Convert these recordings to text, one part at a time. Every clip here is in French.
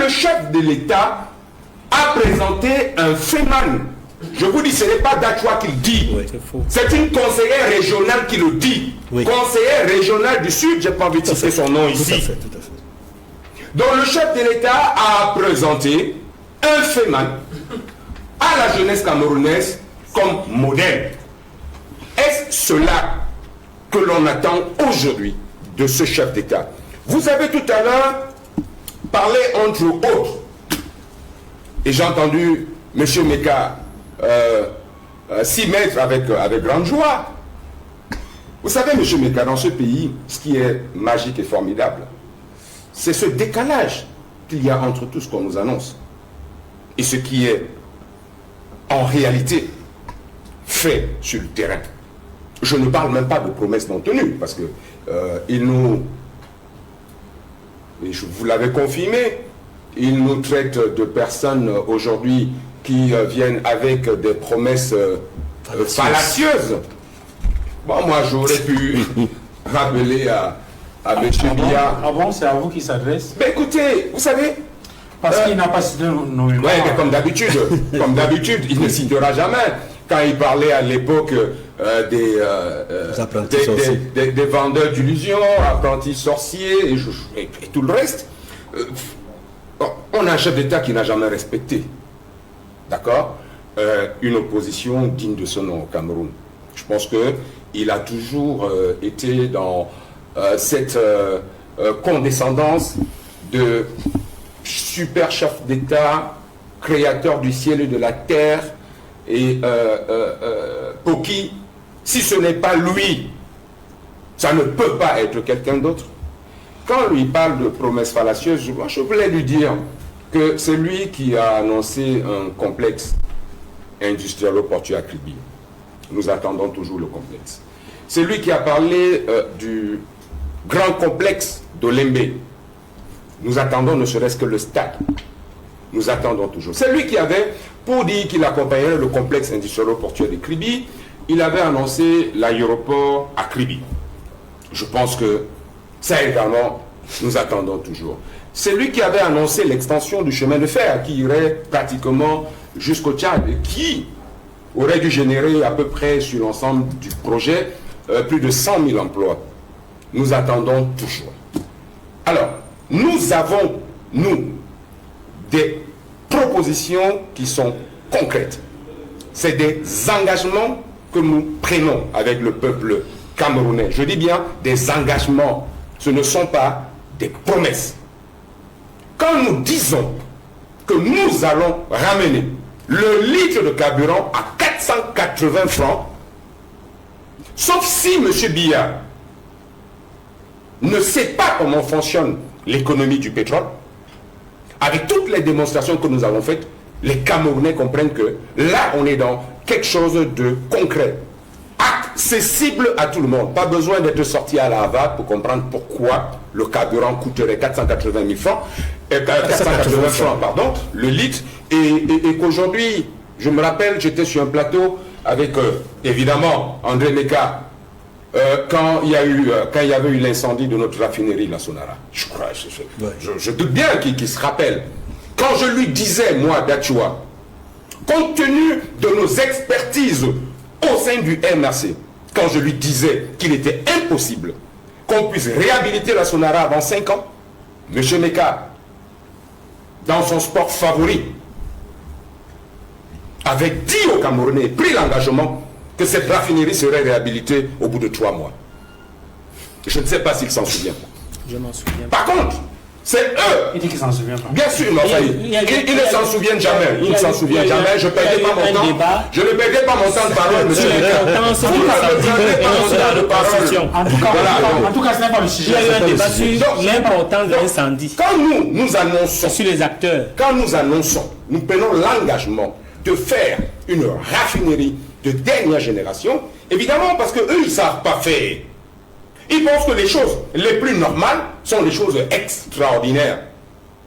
le chef de l'État a présenté un phénomène. Je vous dis, ce n'est pas Dachwa qui le dit. Oui, c'est une conseillère régionale qui le dit. Oui. Conseillère régionale du Sud, je n'ai pas envie de citer son nom ici. Tout à fait. Donc le chef de l'État a présenté un phénomène à la jeunesse camerounaise comme modèle. Est-ce cela que l'on attend aujourd'hui de ce chef d'État? Vous avez tout à l'heure parlé entre autres, et j'ai entendu M. Meka s'y mettre avec grande joie. Vous savez, M. Meka, dans ce pays, ce qui est magique et formidable, c'est ce décalage qu'il y a entre tout ce qu'on nous annonce et ce qui est en réalité fait sur le terrain. Je ne parle même pas de promesses non tenues, parce que et vous l'avez confirmé, il nous traite de personnes aujourd'hui qui viennent avec des promesses fallacieuses. Bon, moi j'aurais pu rappeler à M. Biya. Ah bon, c'est à vous qu'il s'adresse? Mais écoutez, vous savez... Parce qu'il n'a pas cité nos noms. Oui, mais comme d'habitude, il ne citera jamais. Quand il parlait à l'époque des vendeurs d'illusions, apprentis sorciers et tout le reste, on a un chef d'État qui n'a jamais respecté, d'accord, une opposition digne de ce nom au Cameroun. Je pense qu'il a toujours été dans cette condescendance de super chef d'État, créateur du ciel et de la terre, et pour qui, si ce n'est pas lui, ça ne peut pas être quelqu'un d'autre. Quand lui parle de promesses fallacieuses, moi je voulais lui dire que c'est lui qui a annoncé un complexe industriel-portuaire à Kribi. Nous attendons toujours le complexe. C'est lui qui a parlé du grand complexe d'Olembe. Nous attendons ne serait-ce que le stade. Nous attendons toujours. C'est lui qui avait, pour dire qu'il accompagnerait le complexe industriel-portuaire de Kribi, il avait annoncé l'aéroport à Kribi. Je pense que ça également, nous attendons toujours. C'est lui qui avait annoncé l'extension du chemin de fer qui irait pratiquement jusqu'au Tchad et qui aurait dû générer à peu près sur l'ensemble du projet plus de 100 000 emplois. Nous attendons toujours. Alors, nous avons, nous, des propositions qui sont concrètes. C'est des engagements que nous prenons avec le peuple camerounais. Je dis bien des engagements. Ce ne sont pas des promesses. Quand nous disons que nous allons ramener le litre de carburant à 480 francs, sauf si M. Biya ne sait pas comment fonctionne l'économie du pétrole, avec toutes les démonstrations que nous avons faites, les Camerounais comprennent que là, on est dans quelque chose de concret, accessible à tout le monde. Pas besoin d'être sorti à la Havane pour comprendre pourquoi le carburant coûterait 480 000 francs, 480 francs, pardon, le litre, et qu'aujourd'hui, je me rappelle, j'étais sur un plateau avec, évidemment, André Meka, quand il y avait eu l'incendie de notre raffinerie, la Sonara. Je crois, je doute bien qu'il se rappelle. Quand je lui disais, moi, Dachwa, compte tenu de nos expertises au sein du MRC, quand je lui disais qu'il était impossible qu'on puisse réhabiliter la Sonara avant 5 ans, M. Meka, dans son sport favori, avait dit aux Camerounais, pris l'engagement que cette raffinerie serait réhabilitée au bout de 3 mois. Je ne sais pas s'il s'en souvient. Je m'en souviens. Par contre, c'est eux. Il dit qu'il s'en souvient pas. Bien sûr, il ne s'en souvient jamais. Il ne s'en souvient jamais. Je ne perdais pas mon temps. Je ne perdais pas mon temps de parole, monsieur Meka. Vous ne perdez pas mon temps de parole. En tout cas, ce n'est pas le sujet. Il y a eu un débat sur l'importance de l'incendie. Quand nous annonçons, sur les acteurs, quand nous annonçons, nous prenons l'engagement de faire une raffinerie de dernière génération, évidemment parce qu'eux, ils ne savent pas faire. Ils pensent que les choses les plus normales sont les choses extraordinaires.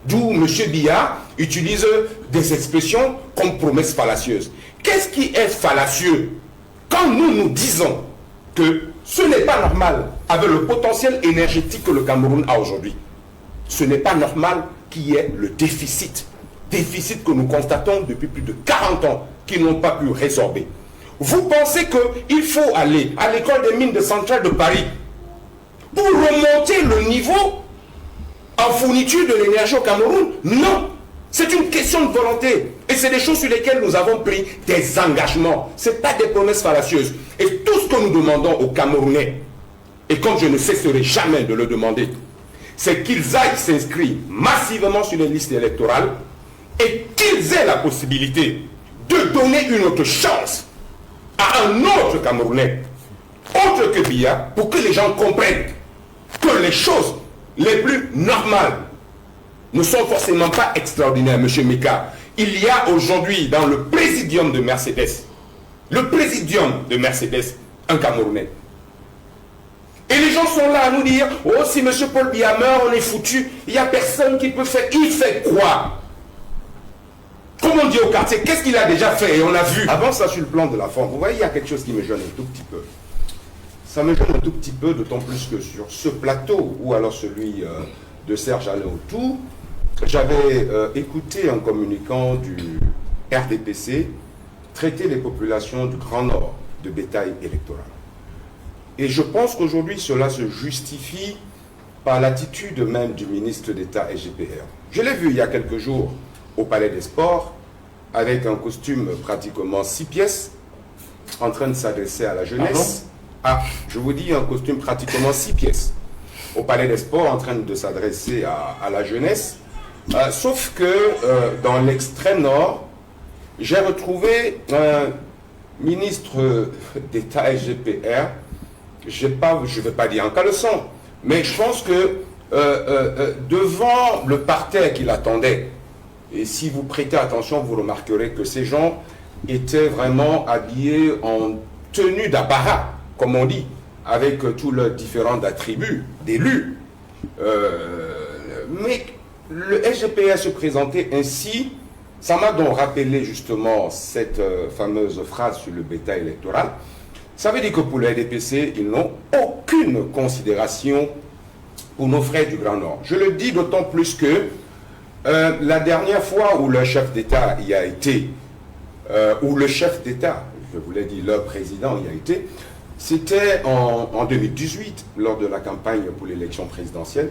D'où M. Biya utilise des expressions comme promesses fallacieuses. Qu'est-ce qui est fallacieux? Quand nous disons que ce n'est pas normal avec le potentiel énergétique que le Cameroun a aujourd'hui, ce n'est pas normal qui est le déficit. Déficit que nous constatons depuis plus de 40 ans, qu'ils n'ont pas pu résorber. Vous pensez qu'il faut aller à l'école des mines de Centrale de Paris pour remonter le niveau en fourniture de l'énergie au Cameroun? Non. C'est une question de volonté. Et c'est des choses sur lesquelles nous avons pris des engagements. Ce n'est pas des promesses fallacieuses. Et tout ce que nous demandons aux Camerounais, et comme je ne cesserai jamais de le demander, c'est qu'ils aillent s'inscrire massivement sur les listes électorales et qu'ils aient la possibilité de donner une autre chance à un autre Camerounais, autre que Biya, pour que les gens comprennent que les choses les plus normales ne sont forcément pas extraordinaires, M. Meka. Il y a aujourd'hui dans le présidium de Mercedes, un Camerounais. Et les gens sont là à nous dire, oh, si M. Paul Biya meurt, on est foutu. Il n'y a personne qui peut faire. Il fait quoi? Comme on dit au quartier, qu'est-ce qu'il a déjà fait? Et on a vu. Avant ça, sur le plan de la forme, vous voyez, il y a quelque chose qui me gêne un tout petit peu. Ça me gêne un tout petit peu, d'autant plus que sur ce plateau, ou alors celui de Serge Alain Autou, j'avais écouté un communicant du RDPC traiter les populations du Grand Nord de bétail électoral. Et je pense qu'aujourd'hui, cela se justifie par l'attitude même du ministre d'État SGPR. Je l'ai vu il y a quelques jours au Palais des Sports, avec un costume pratiquement 6 pièces, en train de s'adresser à la jeunesse. Je vous dis, un costume pratiquement 6 pièces, au Palais des Sports, en train de s'adresser à la jeunesse. Sauf que dans l'extrême nord, j'ai retrouvé un ministre d'État SGPR, je ne vais pas dire en caleçon, mais je pense que devant le parterre qu'il attendait, et si vous prêtez attention, vous remarquerez que ces gens étaient vraiment habillés en tenue d'apparat, comme on dit, avec tous leurs différents attributs d'élus. Mais le SGPR se présentait ainsi, ça m'a donc rappelé justement cette fameuse phrase sur le bétail électoral. Ça veut dire que pour le RDPC, ils n'ont aucune considération pour nos frères du Grand Nord. Je le dis d'autant plus que la dernière fois où le chef d'État y a été, où le chef d'État, je vous l'ai dit, leur président y a été, c'était en 2018, lors de la campagne pour l'élection présidentielle,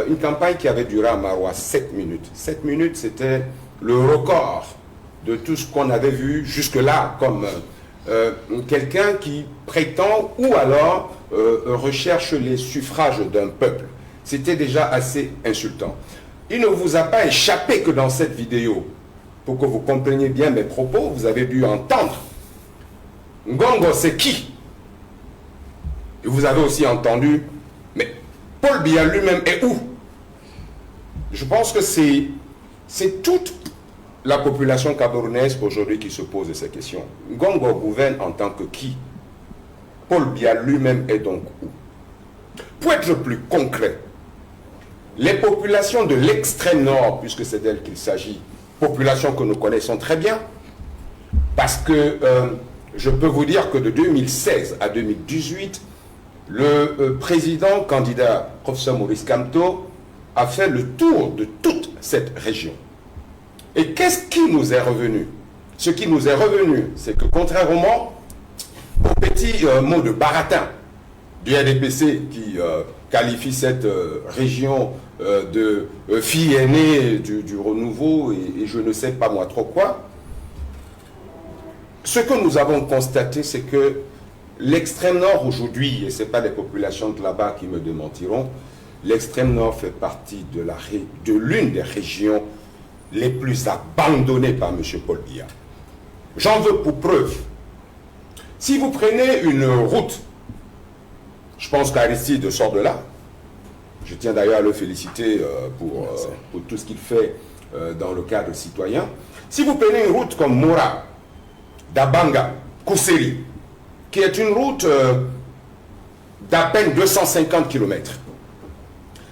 une campagne qui avait duré à Maroua 7 minutes. 7 minutes, c'était le record de tout ce qu'on avait vu jusque-là comme quelqu'un qui prétend ou alors recherche les suffrages d'un peuple. C'était déjà assez insultant. Il ne vous a pas échappé que dans cette vidéo, pour que vous compreniez bien mes propos, vous avez dû entendre Ngongo c'est qui? Et vous avez aussi entendu, mais Paul Biya lui-même est où? Je pense que c'est toute la population camerounaise aujourd'hui qui se pose ces questions. Ngongo gouverne en tant que qui? Paul Biya lui-même est donc où? Pour être plus concret, les populations de l'extrême nord, puisque c'est d'elles qu'il s'agit, populations que nous connaissons très bien, parce que je peux vous dire que de 2016 à 2018, le président candidat, professeur Maurice Kamto, a fait le tour de toute cette région. Et qu'est-ce qui nous est revenu? Ce qui nous est revenu, c'est que contrairement au petit mot de baratin du RDPC qui qualifie cette région de fille aînée du renouveau et je ne sais pas moi trop quoi, ce que nous avons constaté, c'est que l'extrême nord aujourd'hui, et ce n'est pas les populations de là-bas qui me démentiront, l'extrême nord fait partie de l'une des régions les plus abandonnées par M. Paul Biya. J'en veux pour preuve. Si vous prenez une route, je pense qu'Aristide sort de là, je tiens d'ailleurs à le féliciter pour tout ce qu'il fait dans le cadre citoyen. Si vous prenez une route comme Mora, Dabanga, Kousseri, qui est une route d'à peine 250 km,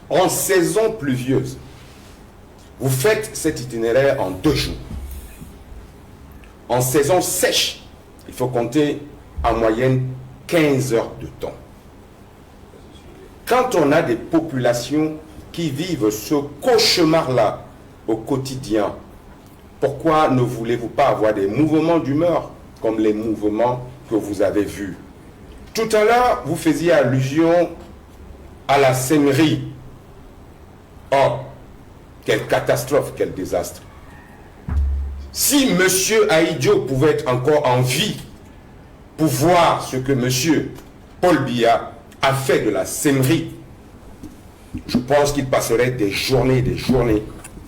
en saison pluvieuse, vous faites cet itinéraire en 2 jours. En saison sèche, il faut compter en moyenne 15 heures de temps. Quand on a des populations qui vivent ce cauchemar-là au quotidien, pourquoi ne voulez-vous pas avoir des mouvements d'humeur comme les mouvements que vous avez vus? Tout à l'heure, vous faisiez allusion à la Sémerie. Oh, quelle catastrophe, quel désastre. Si M. Aïdjo pouvait être encore en vie pour voir ce que M. Paul Biya a fait de la Sémerie, je pense qu'il passerait des journées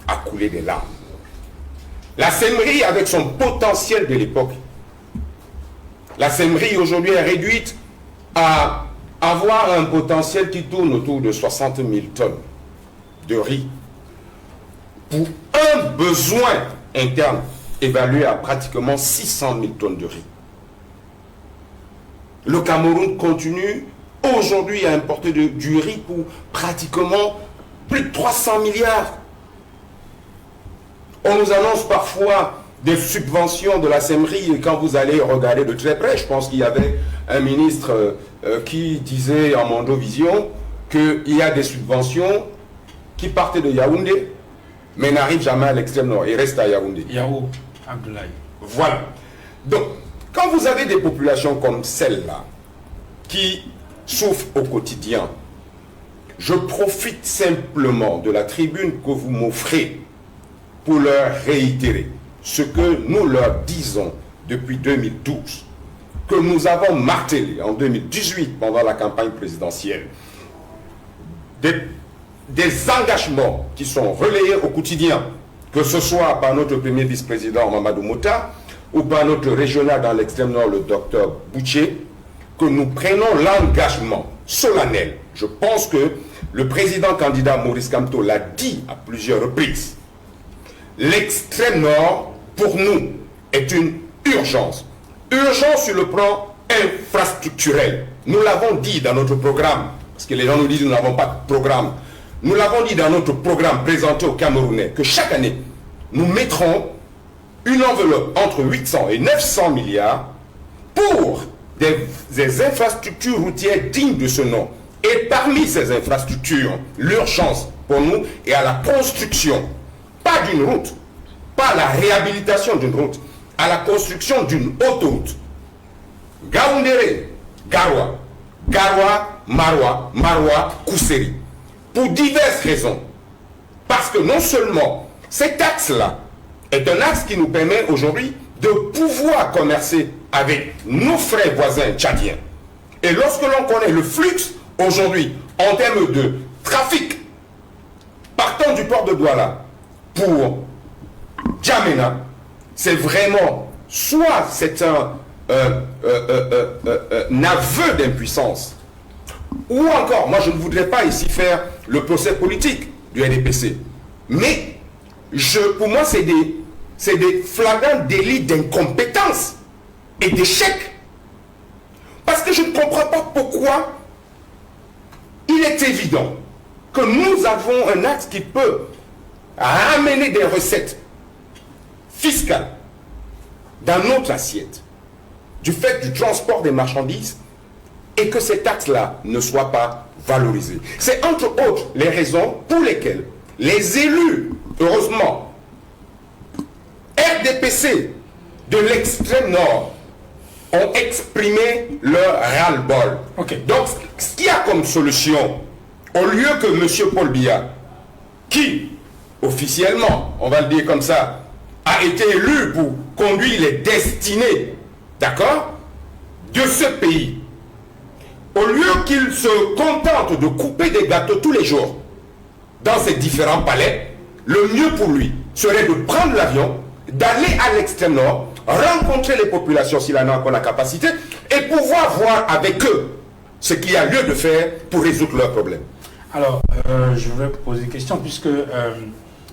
à couler des larmes. La Sémerie, avec son potentiel de l'époque, la Sémerie aujourd'hui est réduite à avoir un potentiel qui tourne autour de 60 000 tonnes de riz pour un besoin interne évalué à pratiquement 600 000 tonnes de riz. Le Cameroun continue aujourd'hui à importer du riz pour pratiquement plus de 300 milliards. On nous annonce parfois des subventions de la Sémerie et quand vous allez regarder de très près, je pense qu'il y avait un ministre qui disait en Mondovision qu'il y a des subventions qui partaient de Yaoundé mais n'arrivent jamais à l'extrême nord et restent à Yaoundé. Yahou Abdoulaye. Voilà. Donc, quand vous avez des populations comme celle-là qui souffrent au quotidien, je profite simplement de la tribune que vous m'offrez pour leur réitérer ce que nous leur disons depuis 2012, que nous avons martelé en 2018 pendant la campagne présidentielle. Des engagements qui sont relayés au quotidien, que ce soit par notre premier vice-président Mamadou Mouta ou par notre régional dans l'extrême nord, le docteur Boucher, que nous prenons l'engagement solennel. Je pense que le président candidat Maurice Kamto l'a dit à plusieurs reprises. L'extrême nord, pour nous, est une urgence. Urgence sur le plan infrastructurel. Nous l'avons dit dans notre programme, parce que les gens nous disent que nous n'avons pas de programme. Nous l'avons dit dans notre programme présenté aux Camerounais, que chaque année, nous mettrons une enveloppe entre 800 et 900 milliards pour des infrastructures routières dignes de ce nom. Et parmi ces infrastructures, l'urgence pour nous est à la construction, pas d'une route, pas à la réhabilitation d'une route, à la construction d'une autoroute. Gaoundéré, Garoua, Garoua, Maroua, Maroua, Kousseri. Pour diverses raisons. Parce que non seulement cet axe-là est un axe qui nous permet aujourd'hui de pouvoir commercer avec nos frères voisins tchadiens. Et lorsque l'on connaît le flux aujourd'hui en termes de trafic partant du port de Douala pour Djamena, c'est vraiment soit c'est un aveu d'impuissance, ou encore, moi je ne voudrais pas ici faire le procès politique du NDPC, mais pour moi c'est des flagrants délits d'incompétence et d'échec. Parce que je ne comprends pas pourquoi il est évident que nous avons un axe qui peut ramener des recettes fiscales dans notre assiette du fait du transport des marchandises et que cet axe-là ne soit pas valorisé. C'est entre autres les raisons pour lesquelles les élus, heureusement, RDPC de l'extrême nord, ont exprimé leur ras-le-bol. Okay. Donc, ce qu'il y a comme solution, au lieu que M. Paul Biya, qui, officiellement, on va le dire comme ça, a été élu pour conduire les destinées, d'accord, de ce pays, au lieu qu'il se contente de couper des gâteaux tous les jours dans ses différents palais, le mieux pour lui serait de prendre l'avion, d'aller à l'extrême nord, rencontrer les populations s'il en a encore la capacité et pouvoir voir avec eux ce qu'il y a lieu de faire pour résoudre leurs problèmes. Alors, je vais poser une question puisque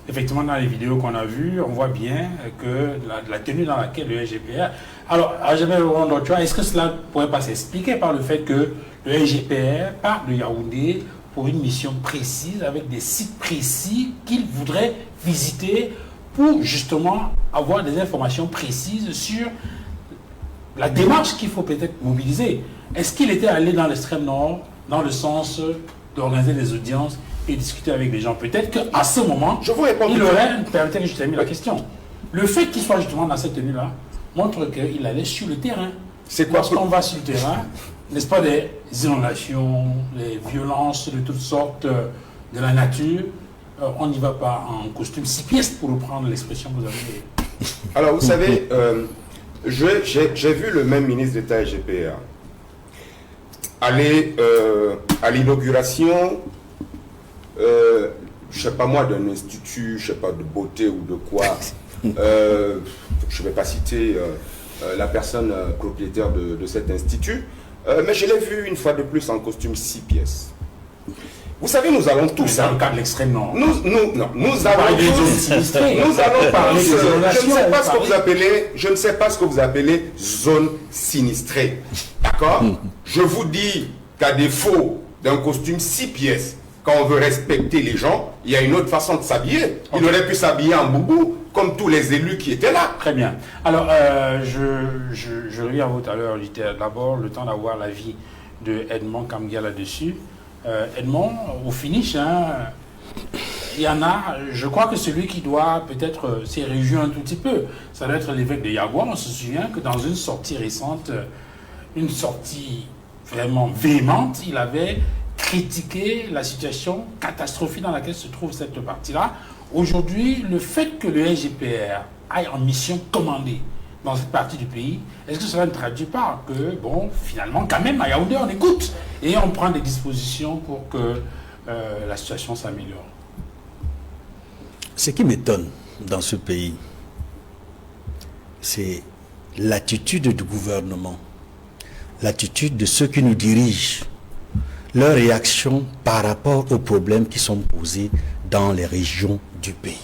effectivement dans les vidéos qu'on a vues, on voit bien que la tenue dans laquelle le SGPR... Alors, est-ce que cela ne pourrait pas s'expliquer par le fait que le SGPR part de Yaoundé pour une mission précise, avec des sites précis qu'il voudrait visiter pour justement avoir des informations précises sur la démarche qu'il faut peut-être mobiliser. Est-ce qu'il était allé dans l'extrême nord dans le sens d'organiser des audiences et discuter avec les gens. Peut-être qu'à ce moment, Je vous réponds. il aurait, permettez que je termine la question. Le fait qu'il soit justement dans cette tenue-là montre qu'il allait sur le terrain. C'est quoi? Lorsqu'on va sur le terrain, n'est-ce pas, des inondations, les violences de toutes sortes de la nature, on n'y va pas en costume 6 pièces, pour reprendre l'expression que vous avez. Alors, vous savez, j'ai vu le même ministre d'État SGPA aller à l'inauguration, je ne sais pas moi, d'un institut, je ne sais pas, de beauté ou de quoi. Je ne vais pas citer la personne propriétaire de cet institut, mais je l'ai vu une fois de plus en costume 6 pièces. Vous savez, nous allons tous... Dans le cas de l'extrême nord. Nous allons parler je ne sais pas ce que vous appelez, je ne sais pas ce que vous appelez zone sinistrée. D'accord? Je vous dis qu'à défaut d'un costume 6 pièces, quand on veut respecter les gens, il y a une autre façon de s'habiller. Il aurait pu s'habiller en boubou, comme tous les élus qui étaient là. Très bien. Alors, je reviens à vous tout à l'heure. D'abord, le temps d'avoir l'avis de Edmond Kamgia là-dessus. Edmond, au finish, il y en a, je crois que celui qui doit peut-être s'y réjouir un tout petit peu, ça doit être l'évêque de Yagoua. On se souvient que dans une sortie récente, une sortie vraiment véhémente, il avait critiqué la situation catastrophique dans laquelle se trouve cette partie-là. Aujourd'hui, le fait que le SGPR aille en mission commandée dans cette partie du pays, est-ce que cela ne traduit pas que, bon, finalement, quand même, à Yaoundé, on écoute et on prend des dispositions pour que la situation s'améliore? Ce qui m'étonne dans ce pays, c'est l'attitude du gouvernement, l'attitude de ceux qui nous dirigent, leur réaction par rapport aux problèmes qui sont posés dans les régions du pays.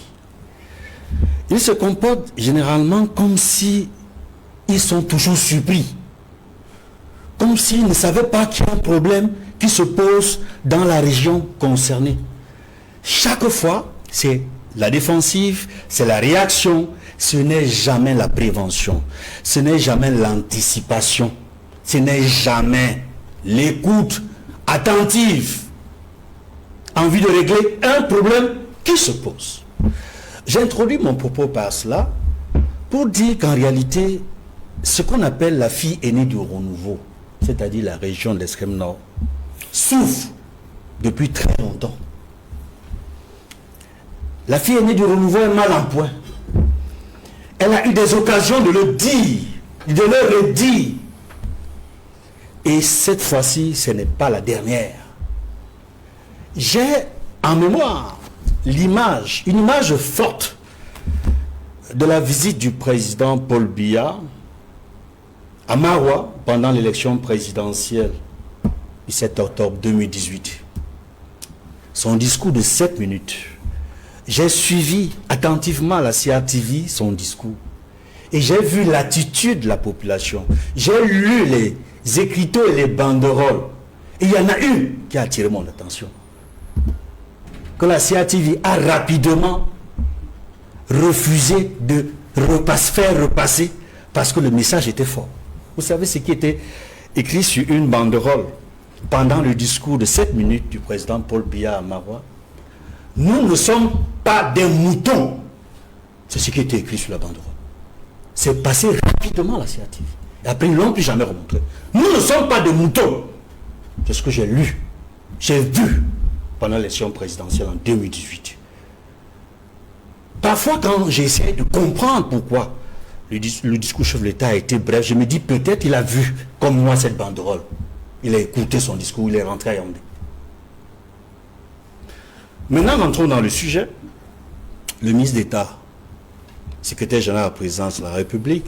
Ils se comportent généralement comme si ils sont toujours surpris, comme s'ils ne savaient pas qu'il y a un problème qui se pose dans la région concernée. Chaque fois, c'est la défensive, c'est la réaction, ce n'est jamais la prévention, ce n'est jamais l'anticipation, ce n'est jamais l'écoute attentive en vue de régler un problème qui se pose. J'introduis mon propos par cela pour dire qu'en réalité, ce qu'on appelle la fille aînée du renouveau, c'est-à-dire la région de l'extrême nord, souffre depuis très longtemps. La fille aînée du renouveau est mal en point. Elle a eu des occasions de le dire, de le redire. Et cette fois-ci, ce n'est pas la dernière. J'ai en mémoire l'image, une image forte de la visite du président Paul Biya à Maroua pendant l'élection présidentielle du 7 octobre 2018. Son discours de 7 minutes. J'ai suivi attentivement à la CRTV son discours et j'ai vu l'attitude de la population. J'ai lu les écriteaux et les banderoles. Et il y en a une qui a attiré mon attention. Que la CRTV a rapidement refusé de faire repasser parce que le message était fort. Vous savez ce qui était écrit sur une banderole pendant le discours de 7 minutes du président Paul Biya à Maroua? Nous ne sommes pas des moutons. C'est ce qui était écrit sur la banderole. C'est passé rapidement à la CRTV. Et après, ils ne l'ont plus jamais remontré. Nous ne sommes pas des moutons. C'est ce que j'ai lu. J'ai vu pendant l'élection présidentielle en 2018. Parfois, quand j'essaie de comprendre pourquoi le discours chef de l'État a été bref, je me dis peut-être il a vu, comme moi, cette banderole. Il a écouté son discours, il est rentré à Yaoundé. Maintenant, rentrons dans le sujet. Le ministre d'État, secrétaire général à la présidence de la République,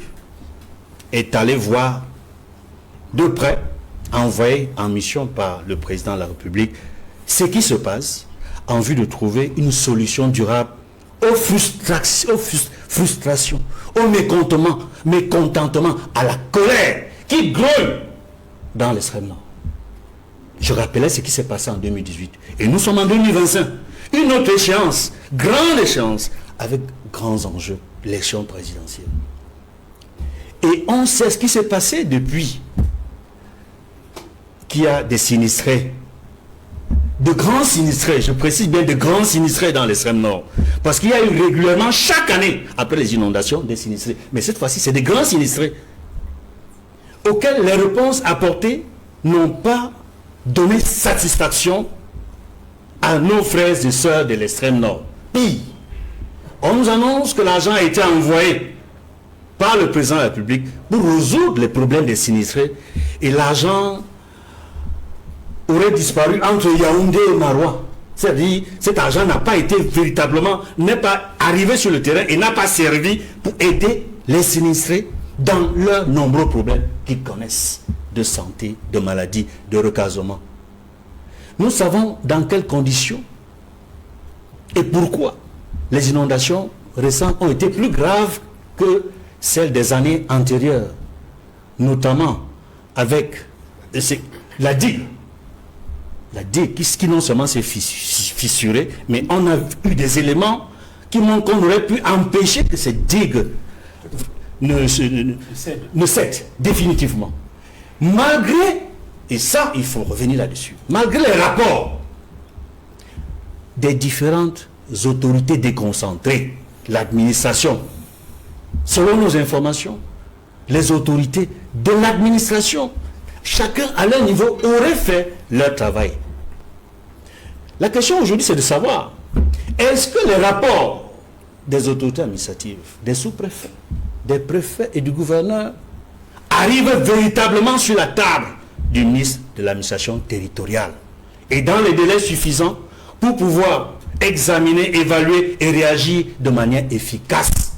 est allé voir de près, envoyé en mission par le président de la République, ce qui se passe en vue de trouver une solution durable aux frustrations, au mécontentement, à la colère qui grogne dans l'extrême nord. Je rappelais ce qui s'est passé en 2018. Et nous sommes en 2025. Une autre échéance, grande échéance, avec grands enjeux, l'élection présidentielle. Et on sait ce qui s'est passé depuis qu'il y a des sinistrés de grands sinistrés, je précise bien de grands sinistrés dans l'extrême nord. Parce qu'il y a eu régulièrement, chaque année, après les inondations, des sinistrés. Mais cette fois-ci, c'est des grands sinistrés auxquels les réponses apportées n'ont pas donné satisfaction à nos frères et sœurs de l'extrême nord. Pire, on nous annonce que l'argent a été envoyé par le président de la République pour résoudre les problèmes des sinistrés et l'argent aurait disparu entre Yaoundé et Maroua. C'est-à-dire, cet argent n'a pas été véritablement, n'est pas arrivé sur le terrain et n'a pas servi pour aider les sinistrés dans leurs nombreux problèmes qu'ils connaissent de santé, de maladies, de recasement. Nous savons dans quelles conditions et pourquoi les inondations récentes ont été plus graves que celles des années antérieures, notamment avec la digue. La digue qui non seulement s'est fissurée, mais on a eu des éléments qui montrent qu'on aurait pu empêcher que cette digue ne cède définitivement. Malgré, et ça il faut revenir là-dessus, malgré les rapports des différentes autorités déconcentrées, l'administration, selon nos informations, les autorités de l'administration, chacun à leur niveau aurait fait leur travail. La question aujourd'hui, c'est de savoir, est-ce que les rapports des autorités administratives, des sous-préfets, des préfets et du gouverneur arrivent véritablement sur la table du ministre de l'administration territoriale et dans les délais suffisants pour pouvoir examiner, évaluer et réagir de manière efficace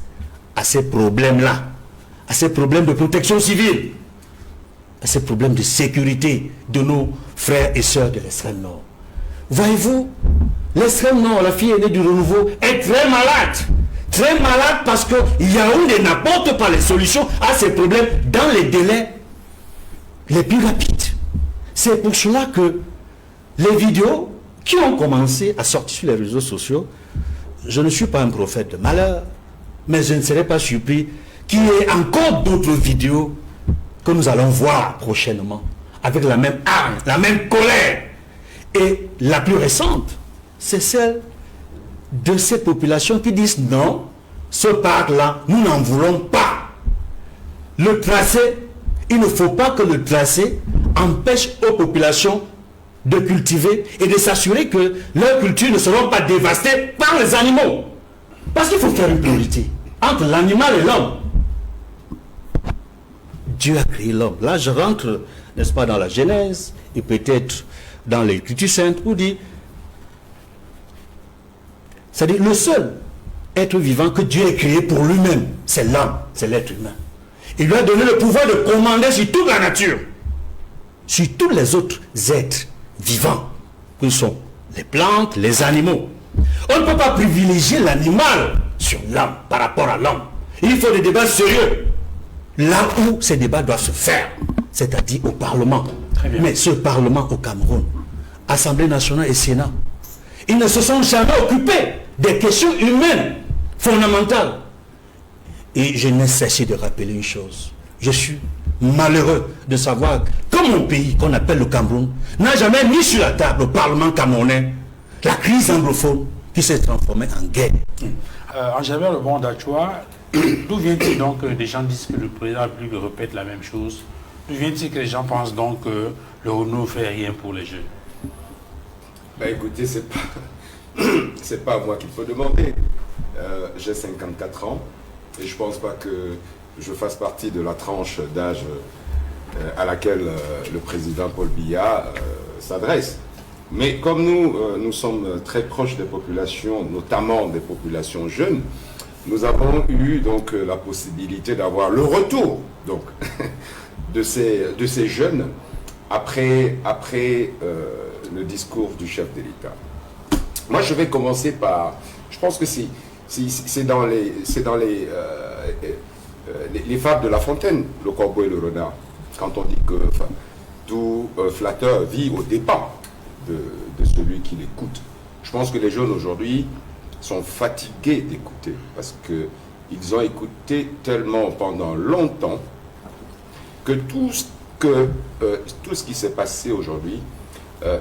à ces problèmes-là, à ces problèmes de protection civile, à ces problèmes de sécurité de nos frères et sœurs de l'extrême nord. Voyez-vous, l'extrême nord, la fille aînée du renouveau, est très malade. Très malade parce que Yaoundé n'apporte pas les solutions à ces problèmes dans les délais les plus rapides. C'est pour cela que les vidéos qui ont commencé à sortir sur les réseaux sociaux, je ne suis pas un prophète de malheur, mais je ne serais pas surpris qu'il y ait encore d'autres vidéos que nous allons voir prochainement, avec la même arme, la même colère. Et la plus récente, c'est celle de ces populations qui disent non, ce parc-là, nous n'en voulons pas. Le tracé, il ne faut pas que le tracé empêche aux populations de cultiver et de s'assurer que leurs cultures ne seront pas dévastées par les animaux. Parce qu'il faut faire une priorité entre l'animal et l'homme. Dieu a créé l'homme. Là, je rentre, n'est-ce pas, dans la Genèse et peut-être dans l'Écriture sainte pour dire, c'est-à-dire le seul être vivant que Dieu a créé pour lui-même, c'est l'homme, c'est l'être humain. Il lui a donné le pouvoir de commander sur toute la nature, sur tous les autres êtres vivants, que sont les plantes, les animaux. On ne peut pas privilégier l'animal sur l'homme par rapport à l'homme. Il faut des débats sérieux. Là où ces débats doivent se faire, c'est-à-dire au Parlement. Mais ce Parlement au Cameroun, Assemblée nationale et Sénat, ils ne se sont jamais occupés des questions humaines fondamentales. Et je n'ai cessé de rappeler une chose. Je suis malheureux de savoir que mon pays, qu'on appelle le Cameroun, n'a jamais mis sur la table au Parlement camerounais la crise anglophone qui s'est transformée en guerre. Angèle Lebon d'Achoua, d'où vient-il donc que des gens disent que le président de la République répète la même chose? D'où vient-il que les gens pensent donc que le Renault ne fait rien pour les jeunes? Ben écoutez, c'est pas à moi qu'il faut demander. J'ai 54 ans et je pense pas que je fasse partie de la tranche d'âge à laquelle le président Paul Biya s'adresse. Mais comme nous sommes très proches des populations, notamment des populations jeunes, nous avons eu donc la possibilité d'avoir le retour donc, de ces jeunes après le discours du chef de l'État. Moi, je vais commencer par... Je pense que c'est dans les fables de La Fontaine, le corbeau et le renard, quand on dit que tout flatteur vit aux dépens de celui qui l'écoute. Je pense que les jeunes aujourd'hui sont fatigués d'écouter parce qu'ils ont écouté tellement pendant longtemps que tout ce qui s'est passé aujourd'hui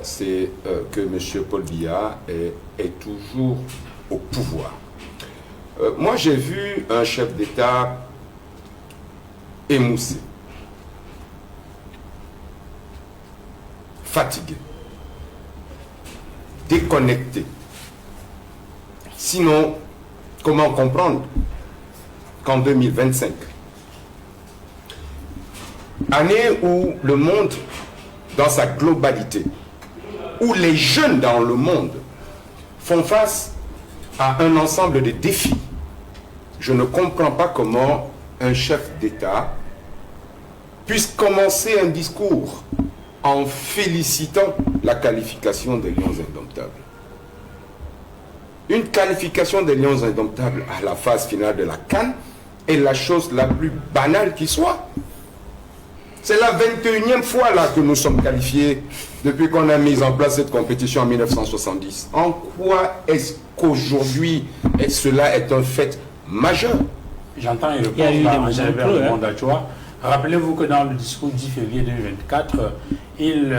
c'est que M. Paul Biya est toujours au pouvoir. Moi, j'ai vu un chef d'État émoussé, fatigué, déconnecté. Sinon, comment comprendre qu'en 2025, année où le monde, dans sa globalité, où les jeunes dans le monde font face à un ensemble de défis, je ne comprends pas comment un chef d'État puisse commencer un discours en félicitant la qualification des Lions indomptables. Une qualification des Lions indomptables à la phase finale de la CAN est la chose la plus banale qui soit. C'est la 21e fois là que nous sommes qualifiés depuis qu'on a mis en place cette compétition en 1970. En quoi est-ce qu'aujourd'hui cela est un fait majeur? J'entends une réponse à Mondachua. Rappelez-vous que dans le discours 10 février 2024, il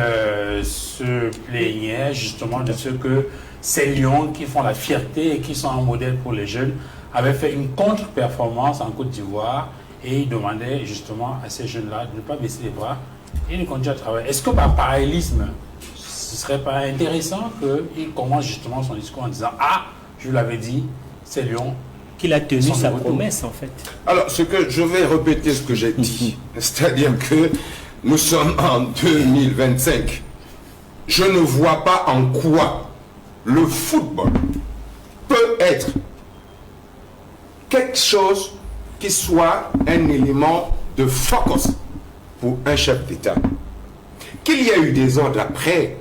se plaignait justement de ce que ces lions qui font la fierté et qui sont un modèle pour les jeunes avaient fait une contre-performance en Côte d'Ivoire et il demandait justement à ces jeunes-là de ne pas baisser les bras et de continuer à travailler. Est-ce que par parallélisme, ce ne serait pas intéressant qu'il commence justement son discours en disant « Ah, je vous l'avais dit, ces lions... » Qu'il a tenu sa promesse, en fait. Alors, je vais répéter ce que j'ai dit. C'est-à-dire que nous sommes en 2025. Je ne vois pas en quoi le football peut être quelque chose qui soit un élément de focus pour un chef d'État. Qu'il y a eu des ordres après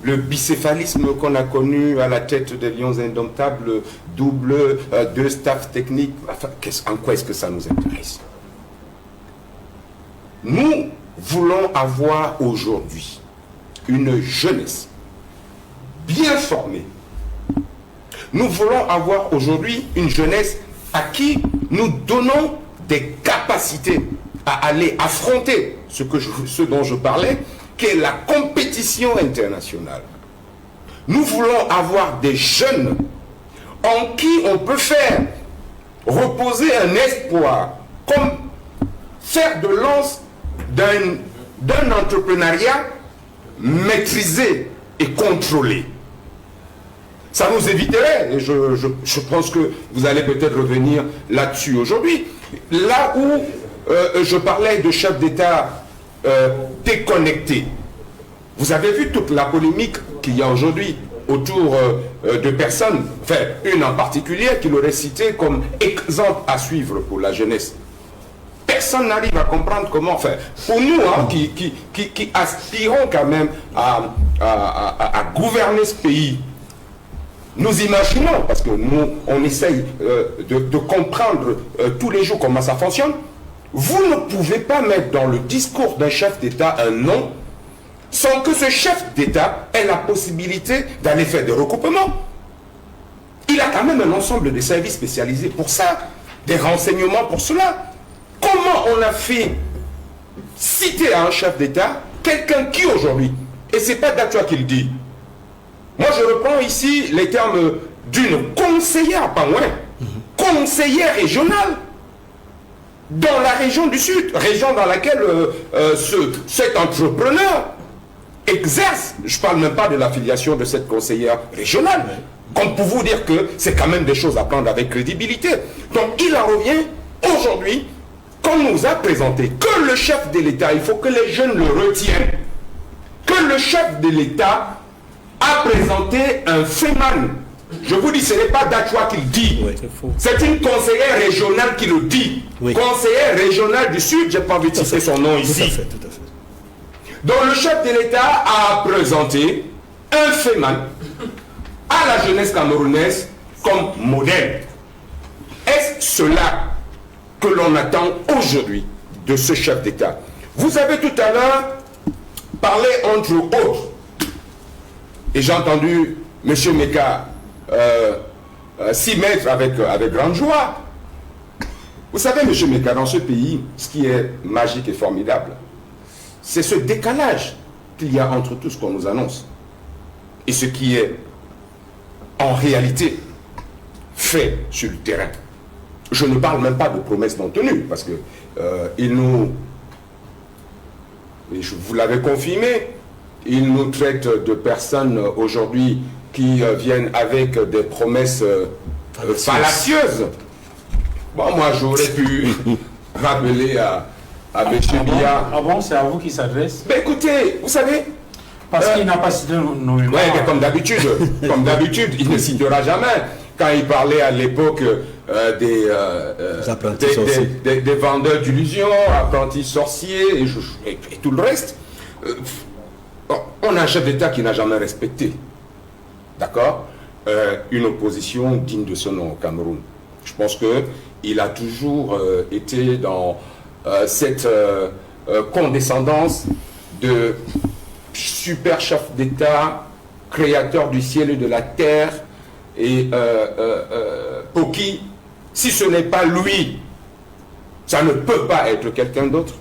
le bicéphalisme qu'on a connu à la tête des Lions indomptables, double, deux staffs techniques, enfin, en quoi est-ce que ça nous intéresse? Nous voulons avoir aujourd'hui une jeunesse bien formée. Nous voulons avoir aujourd'hui une jeunesse à qui nous donnons des capacités à aller affronter ce dont je parlais, qui est la compétition internationale. Nous voulons avoir des jeunes en qui on peut faire reposer un espoir, comme faire de lance d'un entrepreneuriat maîtrisé et contrôlé. Ça nous éviterait, et je pense que vous allez peut-être revenir là-dessus aujourd'hui, là où je parlais de chef d'État déconnecté. Vous avez vu toute la polémique qu'il y a aujourd'hui autour de personnes, enfin une en particulier qui l'aurait cité comme exemple à suivre pour la jeunesse. Personne n'arrive à comprendre comment faire. Pour nous, hein, qui aspirons quand même à gouverner ce pays, nous imaginons, parce que nous, on essaye de comprendre tous les jours comment ça fonctionne. Vous ne pouvez pas mettre dans le discours d'un chef d'État un nom sans que ce chef d'État ait la possibilité d'aller faire des recoupements. Il a quand même un ensemble de services spécialisés pour ça, des renseignements pour cela. Comment on a fait citer à un chef d'État quelqu'un qui aujourd'hui, et ce n'est pas Dachua qui le dit, moi je reprends ici les termes d'une conseillère, pas moins, conseillère régionale, dans la région du Sud, région dans laquelle cet entrepreneur exerce. Je ne parle même pas de l'affiliation de cette conseillère régionale. Comme pour vous dire que c'est quand même des choses à prendre avec crédibilité. Donc il en revient aujourd'hui, qu'on nous a présenté, que le chef de l'État, il faut que les jeunes le retiennent, que le chef de l'État a présenté un phénomène. Je vous dis, ce n'est pas Dachua qui le dit. Oui, c'est une conseillère régionale qui le dit. Oui. Conseillère régionale du Sud, je n'ai pas envie de citer son nom ici. Tout à fait. Donc le chef de l'État a présenté un phénomène à la jeunesse camerounaise comme modèle. Est-ce cela que l'on attend aujourd'hui de ce chef d'État? Vous avez tout à l'heure parlé entre autres, et j'ai entendu M. Meka s'y mettre avec grande joie. Vous savez, M. Meka, dans ce pays, ce qui est magique et formidable, c'est ce décalage qu'il y a entre tout ce qu'on nous annonce et ce qui est en réalité fait sur le terrain. Je ne parle même pas de promesses non tenues, parce que il nous, et vous l'avez confirmé, il nous traite de personnes aujourd'hui qui viennent avec des promesses fallacieuses. Bon, moi j'aurais pu rappeler à M. Biya. Ah bon, c'est à vous qu'il s'adresse? Ben écoutez, vous savez, parce qu'il n'a pas cité nos mémoires. Oui, comme d'habitude, il ne citera jamais. Quand il parlait à l'époque des vendeurs d'illusions, apprentis sorciers et tout le reste, on a un chef d'État qui n'a jamais respecté, d'accord, une opposition digne de ce nom au Cameroun. Je pense qu'il a toujours été dans cette condescendance de super chef d'État, créateur du ciel et de la terre, et pour qui, si ce n'est pas lui, ça ne peut pas être quelqu'un d'autre.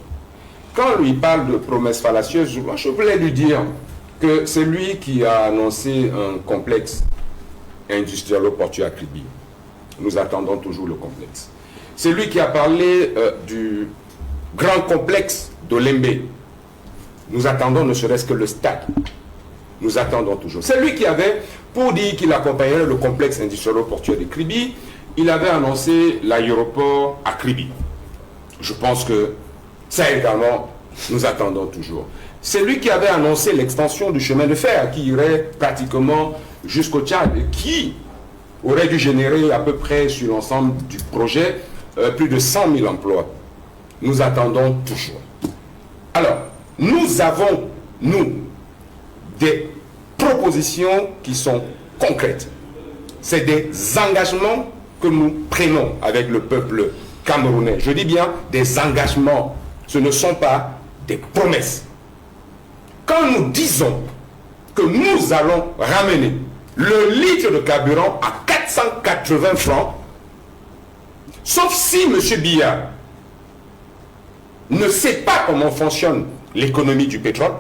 Quand lui parle de promesses fallacieuses, moi je voulais lui dire que c'est lui qui a annoncé un complexe industriel-portuaire à Kribi. Nous attendons toujours le complexe. C'est lui qui a parlé du grand complexe d'Olembe. Nous attendons ne serait-ce que le stade. Nous attendons toujours. C'est lui qui avait, pour dire qu'il accompagnerait le complexe industriel-portuaire de Kribi, il avait annoncé l'aéroport à Kribi. Je pense que ça également, nous attendons toujours. C'est lui qui avait annoncé l'extension du chemin de fer qui irait pratiquement jusqu'au Tchad et qui aurait dû générer à peu près sur l'ensemble du projet plus de 100 000 emplois. Nous attendons toujours. Alors, nous avons, nous, des propositions qui sont concrètes. C'est des engagements que nous prenons avec le peuple camerounais. Je dis bien des engagements. Ce ne sont pas des promesses. Quand nous disons que nous allons ramener le litre de carburant à 480 francs, sauf si M. Biya ne sait pas comment fonctionne l'économie du pétrole,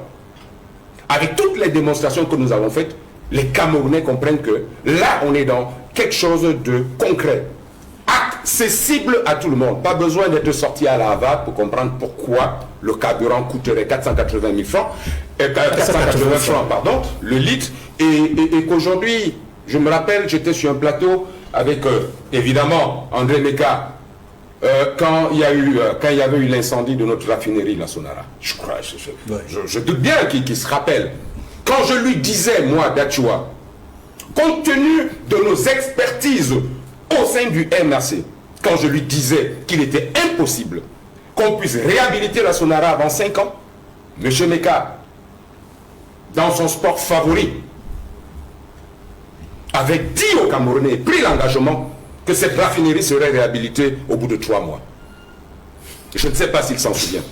avec toutes les démonstrations que nous avons faites, les Camerounais comprennent que là, on est dans quelque chose de concret, accessible à tout le monde. Pas besoin d'être sorti à la Havane pour comprendre pourquoi le carburant coûterait 480 000 francs, 480 francs, pardon, le litre, et qu'aujourd'hui, je me rappelle, j'étais sur un plateau avec, évidemment, André Meka, quand il y avait eu l'incendie de notre raffinerie, la Sonara. Je crois, je doute bien qu'il se rappelle. Quand je lui disais, moi, d'Achua, compte tenu de nos expertises au sein du MRC, quand je lui disais qu'il était impossible qu'on puisse réhabiliter la Sonara avant 5 ans, M. Meka, dans son sport favori, avait dit aux Camerounais, pris l'engagement que cette raffinerie serait réhabilitée au bout de 3 mois. Je ne sais pas s'il s'en souvient.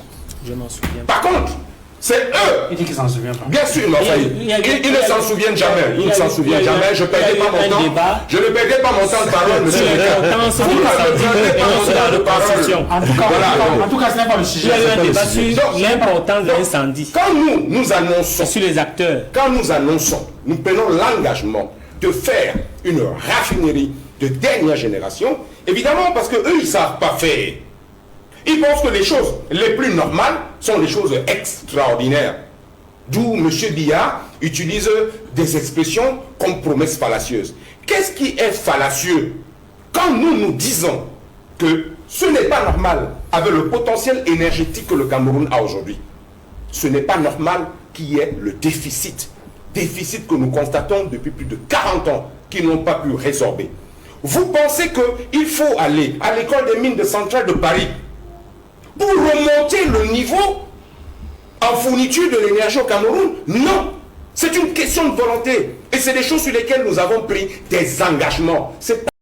Je m'en souviens. Par contre, c'est eux. Il dit qu'il s'en souvient pas. Bien sûr, mais enfin, ils ne s'en souviennent jamais. Ils ne s'en souviennent jamais. Je ne perdais pas mon temps. Je ne perdais pas mon temps de parole, monsieur Meka. Vous ne perdez pas mon temps de parole. En tout cas, ce n'est pas le sujet. Il y a eu un débat sur l'importance de l'incendie. Quand nous annonçons, sur les acteurs, quand nous annonçons, nous prenons l'engagement de faire une raffinerie de dernière génération, évidemment parce qu'eux, ils ne savent pas faire. Ils pensent que les choses les plus normales sont les choses extraordinaires. D'où M. Biya utilise des expressions comme promesses fallacieuses. Qu'est-ce qui est fallacieux? Quand nous disons que ce n'est pas normal avec le potentiel énergétique que le Cameroun a aujourd'hui, ce n'est pas normal qu'il y ait le déficit. Déficit que nous constatons depuis plus de 40 ans, qu'ils n'ont pas pu résorber. Vous pensez qu'il faut aller à l'école des mines de Centrale de Paris pour remonter le niveau en fourniture de l'énergie au Cameroun? Non. C'est une question de volonté. Et c'est des choses sur lesquelles nous avons pris des engagements. C'est